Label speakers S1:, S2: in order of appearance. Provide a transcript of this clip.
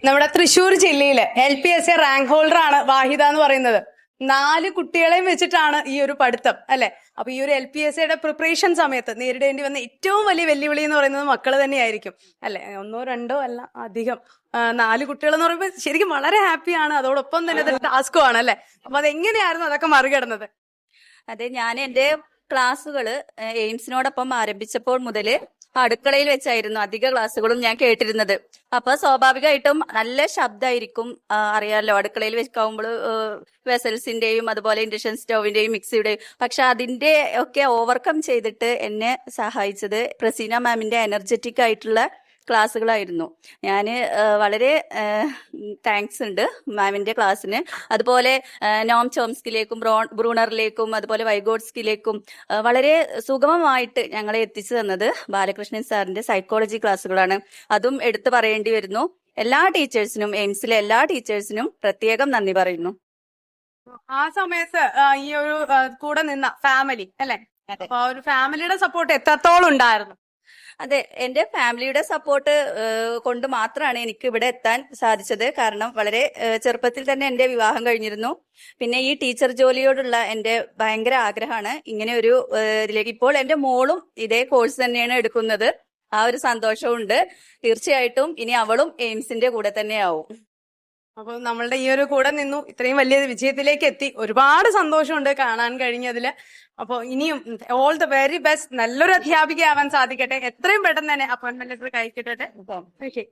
S1: നമ്മുടെ തൃശ്ശൂർ ജില്ലയിലെ LPSA rank holder ആണ് വാഹിദ എന്ന് പറയുന്നത്. 4 കുട്ടികളെയും വെച്ചിട്ടാണ് ഈ ഒരു പഠിത്തം അല്ലെ. അപ്പൊ ഈ ഒരു LPSAയുടെ പ്രിപ്പറേഷൻ സമയത്ത് നേരിടേണ്ടി വന്ന ഏറ്റവും വലിയ വെല്ലുവിളി എന്ന് പറയുന്നത് മക്കള് തന്നെയായിരിക്കും അല്ലെ. 1 2 അല്ല അധികം 4 കുട്ടികൾ എന്ന് പറയുമ്പോൾ ശരിക്കും വളരെ ഹാപ്പിയാണ്. അതോടൊപ്പം തന്നെ ടാസ്കും ആണ് അല്ലെ. അപ്പൊ അതെങ്ങനെയായിരുന്നു അതൊക്കെ മറികടന്നത്?
S2: അതെ, ഞാൻ എന്റെ ക്ലാസ്സുകള് എയിംസിനോടൊപ്പം ആരംഭിച്ചപ്പോൾ മുതല് അടുക്കളയിൽ വെച്ചായിരുന്നു അധിക ക്ലാസ്സുകളും ഞാൻ കേട്ടിരുന്നത്. അപ്പൊ സ്വാഭാവികമായിട്ടും നല്ല ശബ്ദമായിരിക്കും. അറിയാലോ, അടുക്കളയിൽ വെക്കാവുമ്പോൾ വെസൽസിന്റെയും അതുപോലെ ഇൻഡക്ഷൻ സ്റ്റൗവിന്റെയും മിക്സിയുടെയും. പക്ഷെ അതിന്റെ ഒക്കെ ഓവർകം ചെയ്തിട്ട് എന്നെ സഹായിച്ചത് പ്രസീന മാമിന്റെ എനർജറ്റിക് ആയിട്ടുള്ള ക്ലാസ്സുകളായിരുന്നു. ഞാൻ വളരെ താങ്ക്സ് ഉണ്ട് മാമിന്റെ ക്ലാസ്സിന്. അതുപോലെ നോം ചോംസ്കിലേക്കും ബ്രൂണറിലേക്കും അതുപോലെ വൈഗോട്സ്കിലേക്കും വളരെ സുഗമമായിട്ട് ഞങ്ങളെ എത്തിച്ചു തന്നത് ബാലകൃഷ്ണൻ സാറിന്റെ സൈക്കോളജി ക്ലാസ്സുകളാണ്. അതും എടുത്തു പറയേണ്ടി വരുന്നു. എല്ലാ ടീച്ചേഴ്സിനും, എയിംസിലെ എല്ലാ ടീച്ചേഴ്സിനും പ്രത്യേകം നന്ദി പറയുന്നു.
S1: ആ സമയത്ത് ഈ ഒരു കൂടെ നിന്ന ഫാമിലി അല്ലെ, അപ്പൊ ഒരു ഫാമിലിയുടെ സപ്പോർട്ട് എത്രത്തോളം ഉണ്ടായിരുന്നു?
S2: അതെ, എന്റെ ഫാമിലിയുടെ സപ്പോർട്ട് കൊണ്ട് മാത്രമാണ് എനിക്ക് ഇവിടെ എത്താൻ സാധിച്ചത്. കാരണം വളരെ ചെറുപ്പത്തിൽ തന്നെ എന്റെ വിവാഹം കഴിഞ്ഞിരുന്നു. പിന്നെ ഈ ടീച്ചർ ജോലിയോടുള്ള എന്റെ ഭയങ്കര ആഗ്രഹമാണ് ഇങ്ങനെ ഒരു ഇതിലേക്ക്. ഇപ്പോൾ എന്റെ മോളും ഇതേ കോഴ്സ് തന്നെയാണ് എടുക്കുന്നത്. ആ ഒരു സന്തോഷവും ഉണ്ട്. തീർച്ചയായിട്ടും ഇനി അവളും എയിംസിന്റെ കൂടെ തന്നെയാവും.
S1: അപ്പൊ നമ്മളുടെ ഈ ഒരു കൂടെ നിന്നു ഇത്രയും വലിയ വിജയത്തിലേക്ക് എത്തി. ഒരുപാട് സന്തോഷമുണ്ട് കാണാൻ കഴിഞ്ഞതില്. അപ്പൊ ഇനിയും ഓൾ ദ വെരി ബെസ്റ്റ്. നല്ലൊരു അധ്യാപികയാവാൻ സാധിക്കട്ടെ. എത്രയും പെട്ടെന്ന് തന്നെ അപ്പോയിന്റ്മെന്റ് ലെറ്റർ കഴിക്കട്ടെ. ഓക്കെ.